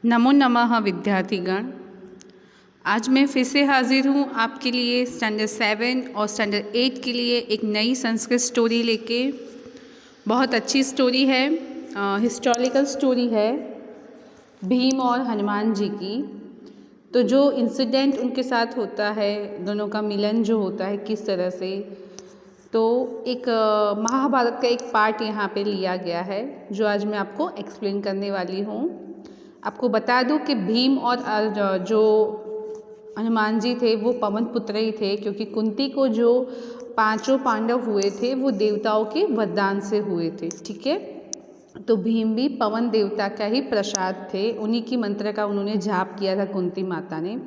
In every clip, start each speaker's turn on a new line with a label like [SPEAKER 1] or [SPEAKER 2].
[SPEAKER 1] नमो नमः विद्यार्थीगण। आज मैं फिर से हाजिर हूँ आपके लिए स्टैंडर्ड 7 और स्टैंडर्ड 8 के लिए एक नई संस्कृत स्टोरी लेके। बहुत अच्छी स्टोरी है, हिस्टोरिकल स्टोरी है भीम और हनुमान जी की। तो जो इंसिडेंट उनके साथ होता है, दोनों का मिलन जो होता है किस तरह से, तो एक महाभारत का एक पार्ट यहाँ पे लिया गया है जो आज मैं आपको एक्सप्लेन करने वाली हूँ। आपको बता दूं कि भीम और जो हनुमान जी थे वो पवन पुत्र ही थे, क्योंकि कुंती को जो 5 पांडव हुए थे वो देवताओं के वरदान से हुए थे। ठीक है, तो भीम भी पवन देवता का ही प्रसाद थे, उन्हीं की मंत्र का उन्होंने जाप किया था कुंती माता ने,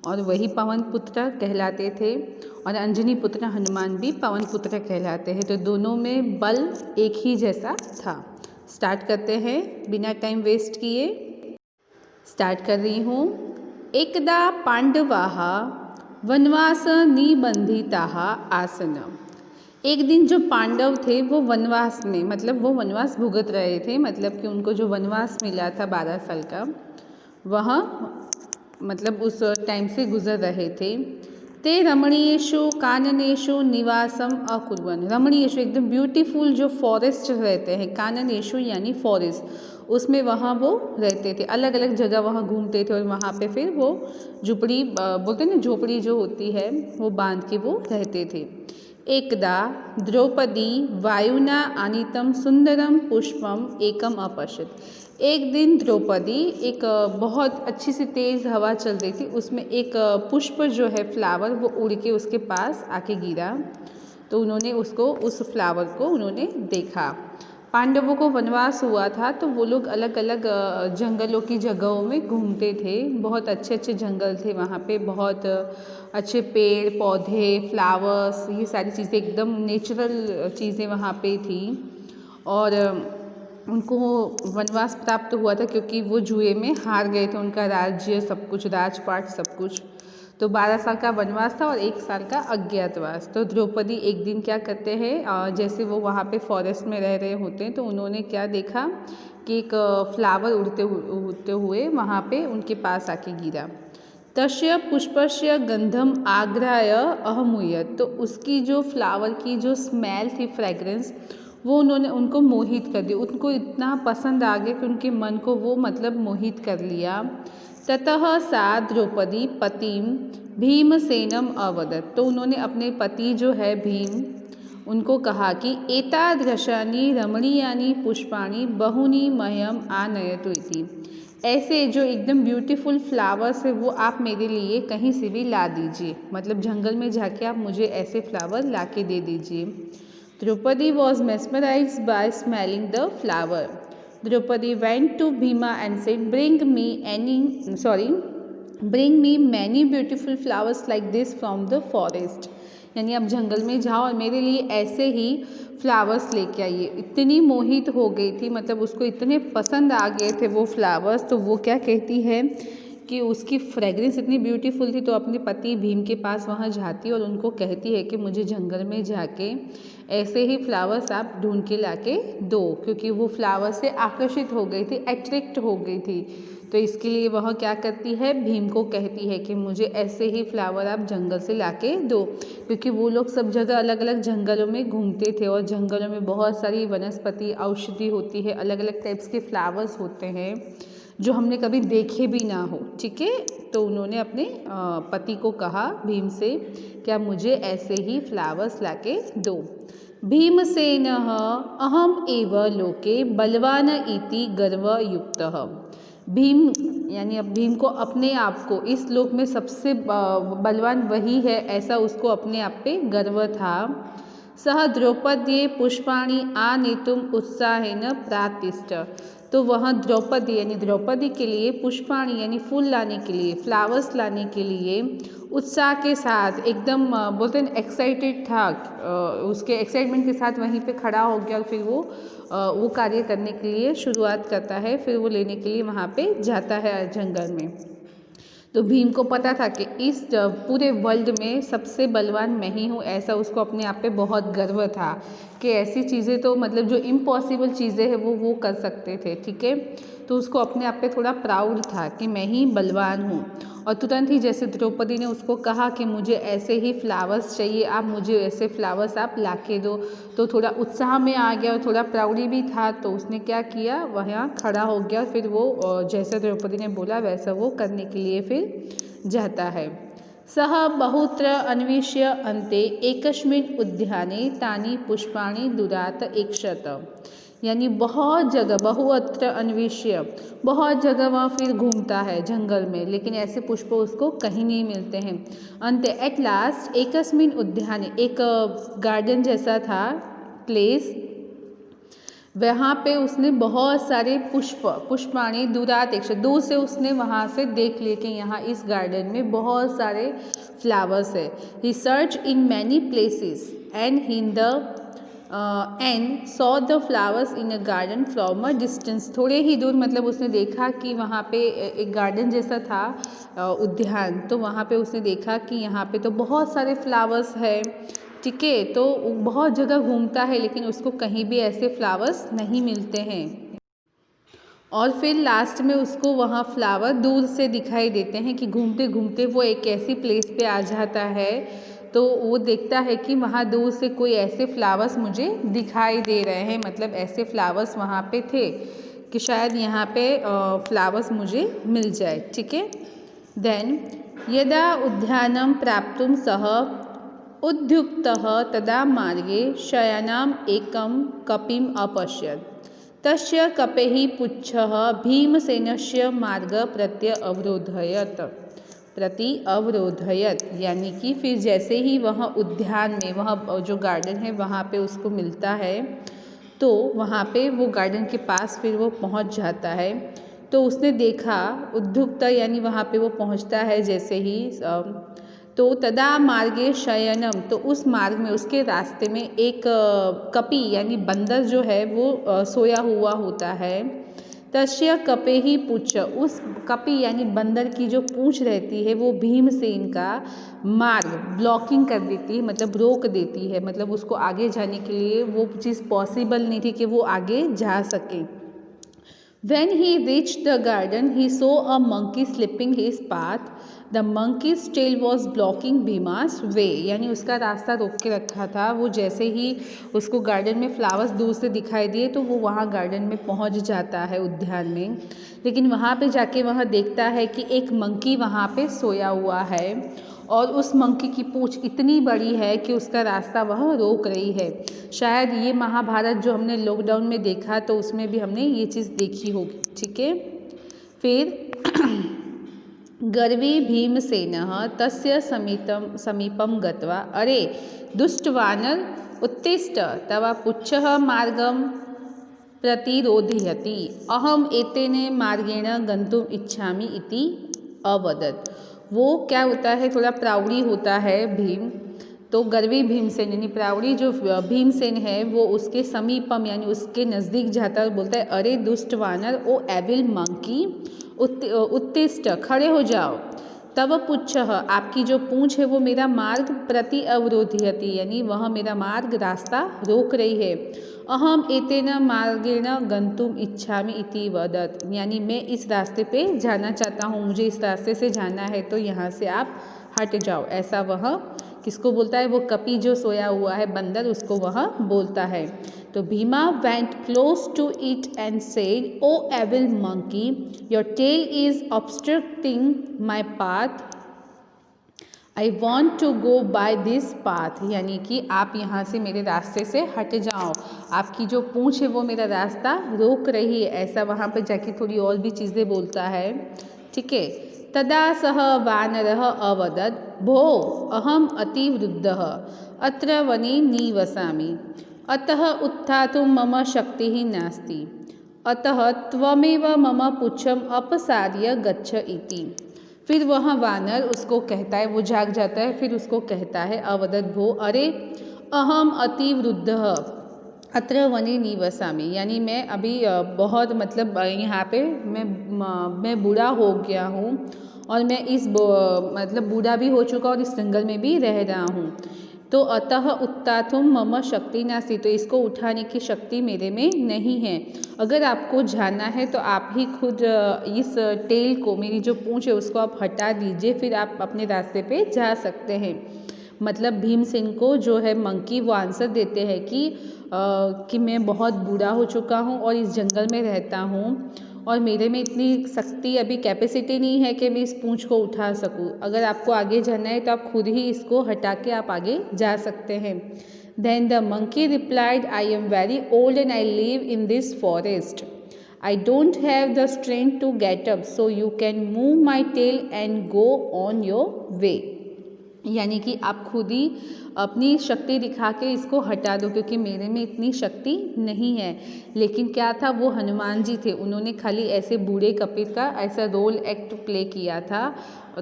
[SPEAKER 1] और वही पवन पुत्र कहलाते थे। और अंजनी पुत्र हनुमान भी पवन पुत्र कहलाते हैं। तो दोनों में बल एक ही जैसा था। स्टार्ट करते हैं बिना टाइम वेस्ट किए। स्टार्ट कर रही हूँ। एकदा पांडवाः वनवास निबंधिताः आसन। एक दिन जो पांडव थे वो वनवास में, मतलब वो वनवास भुगत रहे थे, मतलब कि उनको जो वनवास मिला था 12 साल का, वह मतलब उस टाइम से गुजर रहे थे। ते रमणीयेषु काननेषु निवासम अकुर्वन्। रमणीयेषु एकदम ब्यूटीफुल जो फॉरेस्ट रहते हैं, काननेषु यानी फॉरेस्ट, उसमें वहाँ वो रहते थे। अलग अलग जगह वहाँ घूमते थे और वहाँ पे फिर वो झुपड़ी बोलते हैं ना, झोपड़ी जो होती है वो बांध के वो रहते थे। एकदा द्रौपदी वायुना आनीतम सुंदरम पुष्पम एकम अपश्यत। एक दिन द्रौपदी, एक बहुत अच्छी सी तेज़ हवा चल रही थी, उसमें एक पुष्प जो है फ्लावर वो उड़ के उसके पास आके गिरा। तो उन्होंने उस फ्लावर को उन्होंने देखा। पांडवों को वनवास हुआ था तो वो लोग अलग अलग जंगलों की जगहों में घूमते थे। बहुत अच्छे अच्छे जंगल थे वहाँ पे, बहुत अच्छे पेड़ पौधे फ्लावर्स, ये सारी चीज़ें एकदम नेचुरल चीज़ें वहाँ पे थी। और उनको वनवास प्राप्त हुआ था क्योंकि वो जुए में हार गए थे, उनका राज्य सब कुछ, राजपाट सब कुछ। तो 12 साल का वनवास था और 1 साल का अज्ञातवास। तो द्रौपदी एक दिन क्या करते हैं, जैसे वो वहाँ पे फॉरेस्ट में रह रहे होते हैं, तो उन्होंने क्या देखा कि एक फ्लावर उड़ते हुए वहाँ पे उनके पास आके गिरा। तस्य पुष्पस्य गंधम आग्राय अहमुयत। तो उसकी जो फ्लावर की जो स्मेल थी, फ्रेग्रेंस, वो उनको मोहित कर दी। उनको इतना पसंद आ गया कि उनके मन को वो मतलब मोहित कर लिया। ततः सा द्रौपदी पतिम भीमसेनम अवदत। तो उन्होंने अपने पति जो है भीम, उनको कहा कि एतादृशानि रमणीयानि पुष्पाणि बहुनि मह्यम आनयतु इति। ऐसे जो एकदम ब्यूटीफुल फ्लावर्स है वो आप मेरे लिए कहीं से भी ला दीजिए, मतलब जंगल में जाके आप मुझे ऐसे फ्लावर ला के दे दीजिए। Draupadi was mesmerized by smelling the flower. Draupadi went to Bhima and said, bring me many beautiful flowers like this from the forest. यानी आप जंगल में जाओ और मेरे लिए ऐसे ही फ्लावर्स लेके आइए। इतनी मोहित हो गई थी, मतलब उसको इतने पसंद आ गए थे वो फ्लावर्स। तो वो क्या कहती है कि उसकी फ्रेगरेंस इतनी ब्यूटीफुल थी, तो अपने पति भीम के पास वहाँ जाती और उनको कहती है कि मुझे जंगल में जाके ऐसे ही फ्लावर्स आप ढूंढ के लाके दो, क्योंकि वो फ्लावर से आकर्षित हो गई थी, अट्रैक्ट हो गई थी। तो इसके लिए वह क्या करती है, भीम को कहती है कि मुझे ऐसे ही फ्लावर आप जंगल से लाके दो, क्योंकि वो लोग सब जगह अलग अलग जंगलों में घूमते थे और जंगलों में बहुत सारी वनस्पति औषधि होती है, अलग अलग टाइप्स के फ्लावर्स होते हैं जो हमने कभी देखे भी ना हो। ठीक है, तो उन्होंने अपने पति को कहा भीम से, क्या मुझे ऐसे ही फ्लावर्स लाके दो। भीमसेनः अहम एव लोके बलवान इति गर्वयुक्तः। भीम यानी अब भीम को अपने आप को इस लोक में सबसे बलवान वही है, ऐसा उसको अपने आप पे गर्व था। सह द्रौपदी पुष्पाणि आनेतुम उत्साहेन प्रातिष्ठ। तो वहाँ द्रौपदी यानी द्रौपदी के लिए पुष्पाणि यानी फूल लाने के लिए, फ्लावर्स लाने के लिए उत्साह के साथ एकदम बोलते हैं एक्साइटेड था, उसके एक्साइटमेंट के साथ वहीं पे खड़ा हो गया और फिर वो कार्य करने के लिए शुरुआत करता है, फिर वो लेने के लिए वहाँ पे जाता है जंगल में। तो भीम को पता था कि इस पूरे वर्ल्ड में सबसे बलवान मैं ही हूँ, ऐसा उसको अपने आप पे बहुत गर्व था कि ऐसी चीज़ें तो मतलब जो इम्पॉसिबल चीज़ें हैं वो कर सकते थे। ठीक है, तो उसको अपने आप पे थोड़ा प्राउड था कि मैं ही बलवान हूँ। और तुरंत ही जैसे द्रौपदी ने उसको कहा कि मुझे ऐसे ही फ्लावर्स चाहिए, आप मुझे ऐसे फ्लावर्स आप ला के दो, तो थोड़ा उत्साह में आ गया और थोड़ा प्राउडी भी था। तो उसने क्या किया, वहाँ खड़ा हो गया। फिर वो जैसे द्रौपदी ने बोला वैसा वो करने के लिए फिर जाता है। सः बहुत्र अन्विष्य अन्ते एकस्मिन् उद्याने तानि पुष्पाणि दुरात एकशत, यानी बहुत जगह, बहुअत्र अन्विष्य, बहुत जगह वहाँ फिर घूमता है जंगल में, लेकिन ऐसे पुष्प उसको कहीं नहीं मिलते हैं। अंत एट लास्ट एकस्मिन् उद्याने, एक गार्डन जैसा था, प्लेस, वहाँ पे उसने बहुत सारे पुष्पाणी दूरात एक, दूर से उसने वहाँ से देख लिए कि यहाँ इस गार्डन में बहुत सारे फ्लावर्स है। He search in many places and in the end saw the flowers in a garden from a distance, थोड़े ही दूर, मतलब उसने देखा कि वहाँ पे एक गार्डन जैसा था, उद्यान, तो वहाँ पे उसने देखा कि यहाँ पे तो बहुत सारे फ्लावर्स है। ठीक है, तो बहुत जगह घूमता है लेकिन उसको कहीं भी ऐसे फ्लावर्स नहीं मिलते हैं। और फिर लास्ट में उसको वहाँ फ्लावर दूर से दिखाई देते हैं कि घूमते घूमते वो एक ऐसी प्लेस पे आ जाता है, तो वो देखता है कि वहाँ दूर से कोई ऐसे फ्लावर्स मुझे दिखाई दे रहे हैं, मतलब ऐसे फ्लावर्स वहाँ पे थे कि शायद यहाँ पे फ्लावर्स मुझे मिल जाए। ठीक है, देन यदा उद्यानं प्राप्तुं सः उद्युक्तः तदा मार्गे शयानाम् एकं कपिम् अपश्यत्। तस्य कपेः पुच्छः भीमसेनस्य मार्ग प्रति अवरोधयत, यानी कि फिर जैसे ही वह उद्यान में, वह जो गार्डन है वहाँ पे उसको मिलता है, तो वहाँ पे वो गार्डन के पास फिर वो पहुँच जाता है। तो उसने देखा, उद्युक्त यानी वहाँ पे वो पहुँचता है जैसे ही, तो तदा मार्गे शयनम, तो उस मार्ग में, उसके रास्ते में एक कपि यानी बंदर जो है वो सोया हुआ होता है। तस्य कपे ही पूछ, उस कपि यानी बंदर की जो पूंछ रहती है वो भीमसेन का मार्ग ब्लॉकिंग कर देती है, मतलब रोक देती है, मतलब उसको आगे जाने के लिए वो चीज़ पॉसिबल नहीं थी कि वो आगे जा सके। When he reached the garden, he saw a monkey slipping his path. The monkey's tail was blocking Bhima's way, यानी उसका रास्ता रोक के रखा था। वो जैसे ही उसको गार्डन में फ्लावर्स दूर से दिखाई दिए तो वो वहाँ गार्डन में पहुँच जाता है, उद्यान में। लेकिन वहाँ पे जाके वह देखता है कि एक मंकी वहाँ पे सोया हुआ है और उस मंकी की पूँछ इतनी बड़ी है कि उसका रास्ता वह रोक रही है। शायद ये महाभारत जो हमने लॉकडाउन में देखा तो उसमें भी हमने ये चीज़ देखी होगी। ठीक है, फिर गर्वी भीमसेनः तस्य समीपं गत्वा अरे दुष्टवानर उत्तिष्ठ तव पुच्छः मार्गं प्रतिरोधयति, अहम एतेन मार्गेण गंतुम इच्छामि इति अवदत्। वो क्या होता है, थोड़ा प्राउडी होता है भीम, तो गर्वी भीमसेन यानी प्राउडी जो भीमसेन है वो उसके समीपम यानी उसके नज़दीक जाता है और बोलता है अरे दुष्ट वानर, ओ एविल मंकी, उत्तिष्ठ, खड़े हो जाओ। तब पुच्छः, आपकी जो पूंछ है वो मेरा मार्ग प्रति अवरोधयति, यानी वह मेरा मार्ग रास्ता रोक रही है। अहम एतेन मार्गेण गंतुम इच्छामि इति वदत्, यानी मैं इस रास्ते पे जाना चाहता हूँ, मुझे इस रास्ते से जाना है, तो यहाँ से आप हट जाओ। ऐसा वह किसको बोलता है, वो कपि जो सोया हुआ है बंदर, उसको वह बोलता है। तो Bhima went close to it and said, oh evil monkey, your tail is obstructing my path, I want to go by this path, यानी कि आप यहाँ से मेरे रास्ते से हट जाओ, आपकी जो पूँछ है वो मेरा रास्ता रोक रही है। ऐसा वहाँ पर जाके थोड़ी और भी चीज़ें बोलता है। ठीक है, तदा सह वानरः अवदत्, भो अहम अतिवृद्धः अत्र वने निवसामि, अतः उत्थातुं मम शक्तिः नास्ति, अतः त्वमेव मम पुच्छम् अपसार्य गच्छ इति। फिर वह वानर उसको कहता है, वो जाग जाता है, फिर उसको कहता है अवदत्, भो, अरे अहम अतिवृद्धः अत्र वने निवसामि, यानी मैं अभी बहुत मतलब यहाँ पे मैं बूढ़ा हो गया हूँ और मैं मतलब बूढ़ा भी हो चुका और इस जंगल में भी रह रहा हूँ। तो अतः उत्तातुम मम शक्ति नास्ति, तो इसको उठाने की शक्ति मेरे में नहीं है। अगर आपको जाना है तो आप ही खुद इस टेल को, मेरी जो पूंछ है उसको आप हटा दीजिए, फिर आप अपने रास्ते पे जा सकते हैं। मतलब भीमसेन को जो है मंकी वो आंसर देते हैं कि मैं बहुत बूढ़ा हो चुका हूँ और इस जंगल में रहता हूँ और मेरे में इतनी शक्ति, अभी कैपेसिटी नहीं है कि मैं इस पूंछ को उठा सकूं। अगर आपको आगे जाना है तो आप खुद ही इसको हटा के आप आगे जा सकते हैं। Then the monkey replied, I am very old and I live in this forest. I don't have the strength to get up, so you can move my tail and go on your way. यानी कि आप खुद ही अपनी शक्ति दिखा के इसको हटा दो, क्योंकि मेरे में इतनी शक्ति नहीं है। लेकिन क्या था, वो हनुमान जी थे, उन्होंने खाली ऐसे बूढ़े कपिल का ऐसा रोल एक्ट प्ले किया था,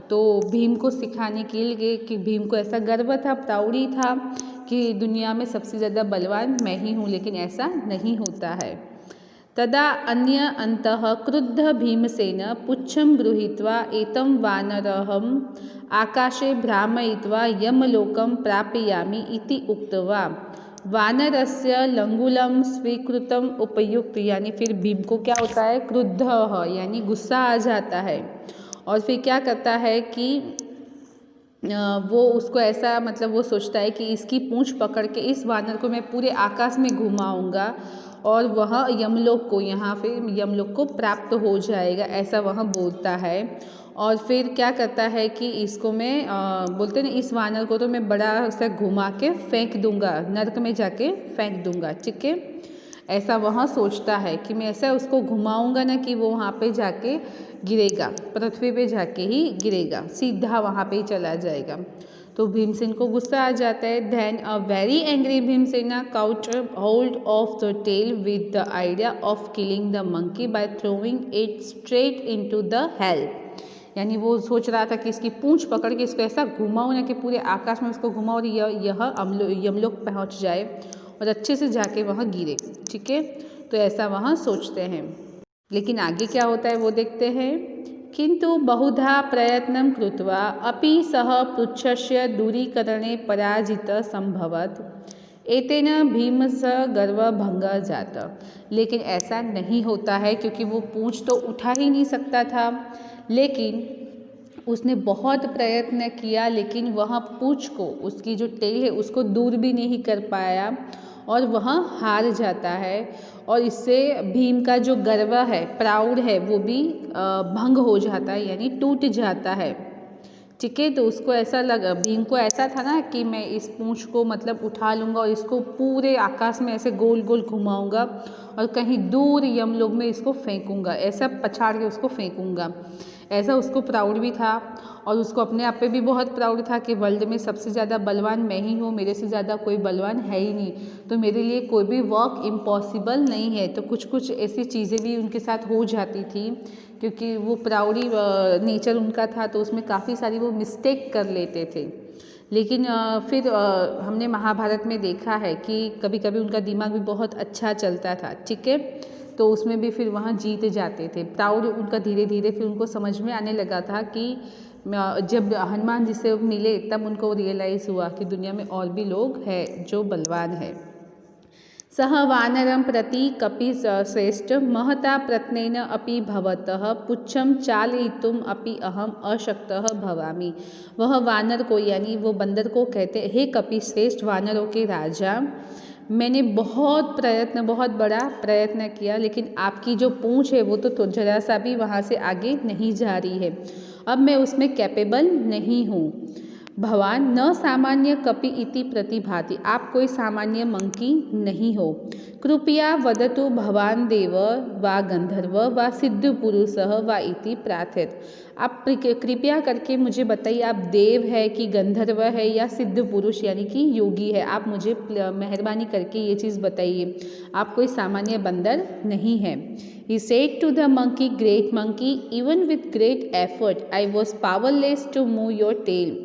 [SPEAKER 1] तो भीम को सिखाने के लिए कि भीम को ऐसा गर्व था, प्राउडी था कि दुनिया में सबसे ज़्यादा बलवान मैं ही हूँ, लेकिन ऐसा नहीं होता है। तदा अन्य अंतः क्रुद्ध भीमसेन पुच्छं गृहीत्वा एतं वानरहम् आकाशे भ्रामयित्वा यमलोकं प्रापयामि इति उक्त्वा वानरस्य लंगूलं स्वीकृतम उपयुक्त। यानी फिर भीम को क्या होता है, क्रुद्ध यानी गुस्सा आ जाता है और फिर क्या करता है कि वो उसको ऐसा, मतलब वो सोचता है कि इसकी पूंछ पकड़ के इस वानर को मैं पूरे आकाश में घुमाऊंगा और वह यमलोक को, यहाँ पे यमलोक को प्राप्त हो जाएगा, ऐसा वह बोलता है। और फिर क्या करता है कि इसको मैं बोलते ना, इस वानर को तो मैं बड़ा सा घुमा के फेंक दूंगा, नर्क में जाके फेंक दूंगा, ठीक है। ऐसा वह सोचता है कि मैं ऐसा उसको घुमाऊंगा ना कि वो वहाँ पे जाके गिरेगा, पृथ्वी पे जाके ही गिरेगा, सीधा वहाँ पे ही चला जाएगा। तो भीमसेन को गुस्सा आ जाता है। Then a very angry Bhimasena caught hold of the tail with the idea of killing the monkey by throwing it straight into the hell. यानी वो सोच रहा था कि इसकी पूंछ पकड़ के इसको ऐसा घुमाऊँ ना कि पूरे आकाश में उसको घुमाऊँ और यह यमलोक पहुँच जाए और अच्छे से जाके वहाँ गिरे, ठीक है। तो ऐसा वहाँ सोचते हैं। लेकिन आगे क्या होता है वो देखते हैं। किंतु बहुधा प्रयत्नं कृत्वा अपि सः पृच्छस्य दूरीकरणे पराजितः संभवत् एतेन भीमस गर्वभंग जाता। लेकिन ऐसा नहीं होता है, क्योंकि वो पूंछ तो उठा ही नहीं सकता था। लेकिन उसने बहुत प्रयत्न किया, लेकिन वह पूंछ को, उसकी जो टेल है उसको दूर भी नहीं कर पाया और वह हार जाता है। और इससे भीम का जो गर्व है, प्राउड है, वो भी भंग हो जाता है, यानी टूट जाता है, ठीक है। तो उसको ऐसा लगा, भीम को ऐसा था ना कि मैं इस पूंछ को मतलब उठा लूँगा और इसको पूरे आकाश में ऐसे गोल गोल घुमाऊँगा और कहीं दूर यमलोक में इसको फेंकूँगा, ऐसा पछाड़ के उसको फेंकूँगा। ऐसा उसको प्राउड भी था और उसको अपने आप पे भी बहुत प्राउड था कि वर्ल्ड में सबसे ज़्यादा बलवान मैं ही हूँ, मेरे से ज़्यादा कोई बलवान है ही नहीं, तो मेरे लिए कोई भी वर्क इम्पॉसिबल नहीं है। तो कुछ कुछ ऐसी चीज़ें भी उनके साथ हो जाती थी, क्योंकि वो प्राउडी नेचर उनका था, तो उसमें काफ़ी सारी वो मिस्टेक कर लेते थे। लेकिन फिर हमने महाभारत में देखा है कि कभी कभी उनका दिमाग भी बहुत अच्छा चलता था, ठीक है। तो उसमें भी फिर वहाँ जीत जाते थे। प्राउड उनका धीरे धीरे फिर उनको समझ में आने लगा था कि जब हनुमान जी से मिले तब उनको रियलाइज़ हुआ कि दुनिया में और भी लोग हैं जो बलवान है। सह वानरं प्रति कपि श्रेष्ठ महता प्रत्नेन अपि भवतः पुच्छं चालयितुम् अपि अहम अशक्तः भवामि। वह वानर को, यानी वो बंदर को कहते, हे कपि श्रेष्ठ वानरों के राजा, मैंने बहुत बड़ा प्रयत्न किया, लेकिन आपकी जो पूंछ है वो तो जरा सा भी वहाँ से आगे नहीं जा रही है, अब मैं उसमें कैपेबल नहीं हूँ। भवान न सामान्य कपि इति प्रतिभाति, आप कोई सामान्य मंकी नहीं हो। कृपया वदतु भवान देव वा गंधर्व वा सिद्ध पुरुषः वा इति प्रार्थयत। आप कृपया करके मुझे बताइए, आप देव है कि गंधर्व है या सिद्ध पुरुष यानी कि योगी है, आप मुझे मेहरबानी करके ये चीज़ बताइए, आप कोई सामान्य बंदर नहीं है। He said to the monkey, great monkey, even with great effort, I was powerless to move your tail.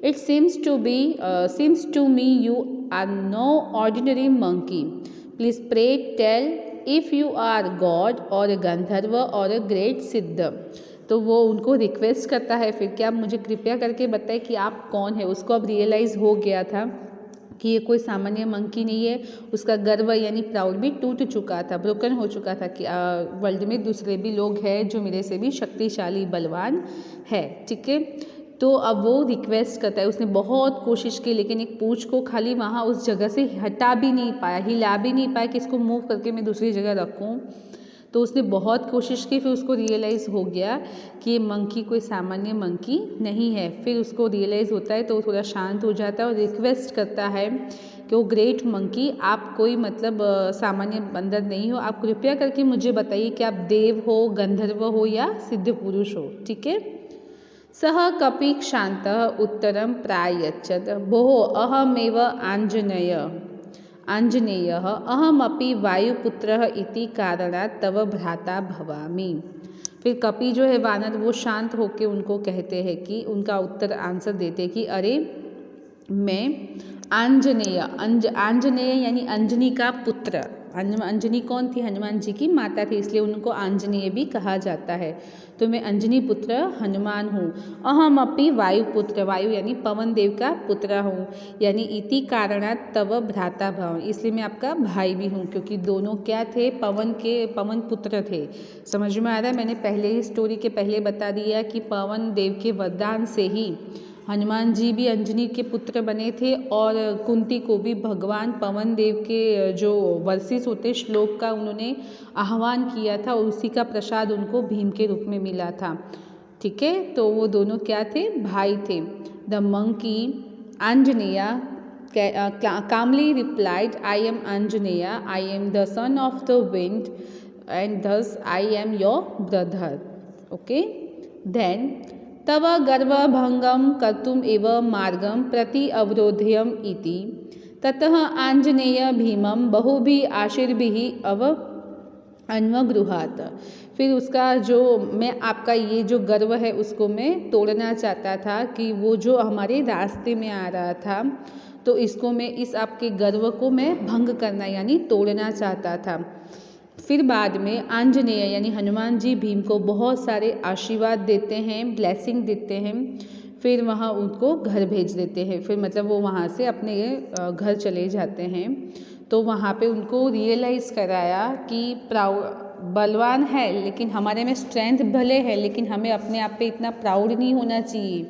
[SPEAKER 1] It seems to me you are no ordinary monkey. Please pray tell if you are God or a Gandharva or a great Siddha. तो वो उनको request करता है फिर कि आप मुझे कृपया करके बताएं कि आप कौन है। उसको अब रियलाइज़ हो गया था कि ये कोई सामान्य मंकी नहीं है। उसका गर्व यानी प्राउड भी टूट चुका था, ब्रोकन हो चुका था कि वर्ल्ड में दूसरे भी लोग हैं जो मेरे से भी शक्तिशाली बलवान है। ठीक है, तो अब वो रिक्वेस्ट करता है। उसने बहुत कोशिश की लेकिन एक पूंछ को खाली वहाँ उस जगह से हटा भी नहीं पाया, हिला भी नहीं पाया कि इसको मूव करके मैं दूसरी जगह रखूँ। तो उसने बहुत कोशिश की, फिर उसको रियलाइज़ हो गया कि ये मंकी कोई सामान्य मंकी नहीं है। फिर उसको रियलाइज़ होता है तो वो थोड़ा शांत हो जाता है और रिक्वेस्ट करता है कि वो ग्रेट मंकी, आप कोई मतलब सामान्य बंदर नहीं हो, आप कृपया करके मुझे बताइए कि आप देव हो, गंधर्व हो या सिद्ध पुरुष हो। ठीक है। सः कपि क्षान्तः उत्तरं प्रायच्छत्, भोः अहमेव आञ्जनेयः अहमपि वायुपुत्रः इति कारणात् तव भ्राता भवामि। फिर कपि जो है वानर वो शांत होकर उनको कहते हैं कि उनका उत्तर आंसर देते कि अरे मैं आंजनेय यानी अंजनी का पुत्र। अंजनी कौन थी? हनुमान जी की माता थी, इसलिए उनको आंजनेय भी कहा जाता है। तो मैं अंजनी पुत्र हनुमान हूँ। अहम अपि वायुपुत्र, वायु यानी पवन देव का पुत्र हूँ, यानी इति कारणात् तव भ्राता भव, इसलिए मैं आपका भाई भी हूँ, क्योंकि दोनों क्या थे? पवन पुत्र थे। समझ में आ रहा है? मैंने पहले ही स्टोरी के पहले बता दिया कि पवन देव के वरदान से ही हनुमान जी भी अंजनी के पुत्र बने थे और कुंती को भी भगवान पवन देव के जो वर्षिस होते श्लोक का उन्होंने आह्वान किया था और उसी का प्रसाद उनको भीम के रूप में मिला था। ठीक है, तो वो दोनों क्या थे? भाई थे। The monkey Anjaneya calmly replied, I am Anjaneya, I am the son of the wind and thus I am your brother. Okay, then तव गर्वभंगं कर्तुम् एव मार्गं प्रति अवरोध्यम् इति ततः आंजनेय भीमं बहुभिः आशीर्भिः अन्वगृहात्। फिर उसका जो मैं आपका ये जो गर्व है उसको मैं तोड़ना चाहता था कि वो जो हमारे रास्ते में आ रहा था, तो इसको मैं इस आपके गर्व को मैं भंग करना यानी तोड़ना चाहता था। फिर बाद में आंजनेय यानी हनुमान जी भीम को बहुत सारे आशीर्वाद देते हैं, ब्लेसिंग देते हैं, फिर वहाँ उनको घर भेज देते हैं। फिर मतलब वो वहाँ से अपने घर चले जाते हैं। तो वहाँ पे उनको रियलाइज़ कराया कि बलवान है लेकिन हमारे में स्ट्रेंथ भले है, लेकिन हमें अपने आप पे इतना प्राउड नहीं होना चाहिए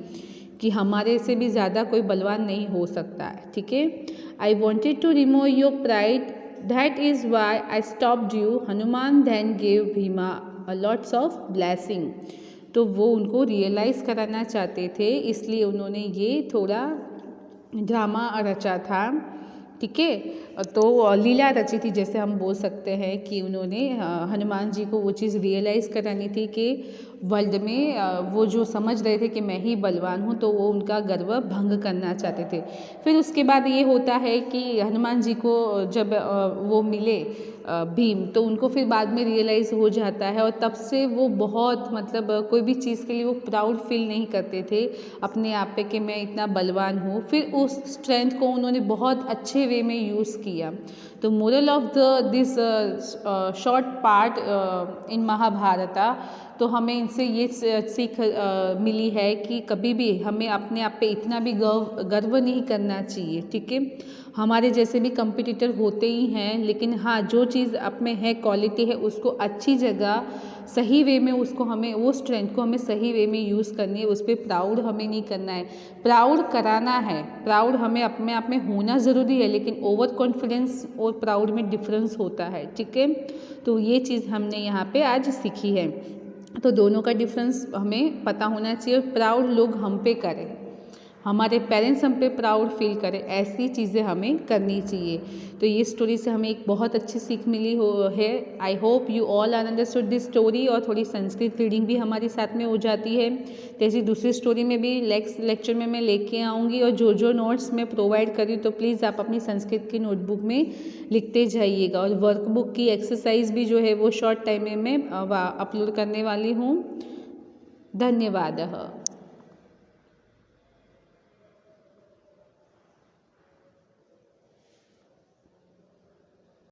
[SPEAKER 1] कि हमारे से भी ज़्यादा कोई बलवान नहीं हो सकता है। ठीक है। I wanted to remove your pride, that is why I stopped you. Hanuman then gave Bhima a lots of blessing. तो वो उनको रियलाइज़ कराना चाहते थे, इसलिए उन्होंने ये थोड़ा ड्रामा रचा था। ठीक है, तो लीला रची थी, जैसे हम बोल सकते हैं कि उन्होंने हनुमान जी को वो चीज़ रियलाइज़ करानी थी कि वर्ल्ड में वो जो समझ रहे थे कि मैं ही बलवान हूँ, तो वो उनका गर्व भंग करना चाहते थे। फिर उसके बाद ये होता है कि हनुमान जी को जब वो मिले भीम, तो उनको फिर बाद में रियलाइज़ हो जाता है और तब से वो बहुत मतलब कोई भी चीज़ के लिए वो प्राउड फील नहीं करते थे अपने आप पे कि मैं इतना बलवान हूँ। फिर उस स्ट्रेंथ को उन्होंने बहुत अच्छे वे में यूज़ किया। तो moral of this short part in Mahabharata, तो हमें इनसे ये सीख मिली है कि कभी भी हमें अपने आप पे इतना भी गर्व नहीं करना चाहिए। ठीक है, हमारे जैसे भी कंपटीटर होते ही हैं, लेकिन हाँ जो चीज़ आप में है, क्वालिटी है, उसको अच्छी जगह सही वे में उसको हमें वो स्ट्रेंथ को हमें सही वे में यूज़ करनी है। उस पर प्राउड हमें नहीं करना है, प्राउड कराना है। प्राउड हमें अपने आप में होना ज़रूरी है, लेकिन ओवर कॉन्फिडेंस और प्राउड में डिफरेंस होता है। ठीक है, तो ये चीज़ हमने यहाँ पे आज सीखी है। तो दोनों का डिफरेंस हमें पता होना चाहिए और प्राउड लोग हम पे करें, हमारे पेरेंट्स हम पे प्राउड फील करें, ऐसी चीज़ें हमें करनी चाहिए। तो ये स्टोरी से हमें एक बहुत अच्छी सीख मिली है। I hope you all are understood this story. और थोड़ी संस्कृत रीडिंग भी हमारी साथ में हो जाती है। जैसी दूसरी स्टोरी में भी नेक्स्ट लेक्चर में मैं लेके आऊँगी, और जो नोट्स मैं प्रोवाइड करी तो प्लीज़ आप अपनी संस्कृत की नोटबुक में लिखते जाइएगा। और वर्कबुक की एक्सरसाइज भी जो है वो शॉर्ट टाइम में मैं अपलोड करने वाली हूँ। धन्यवाद।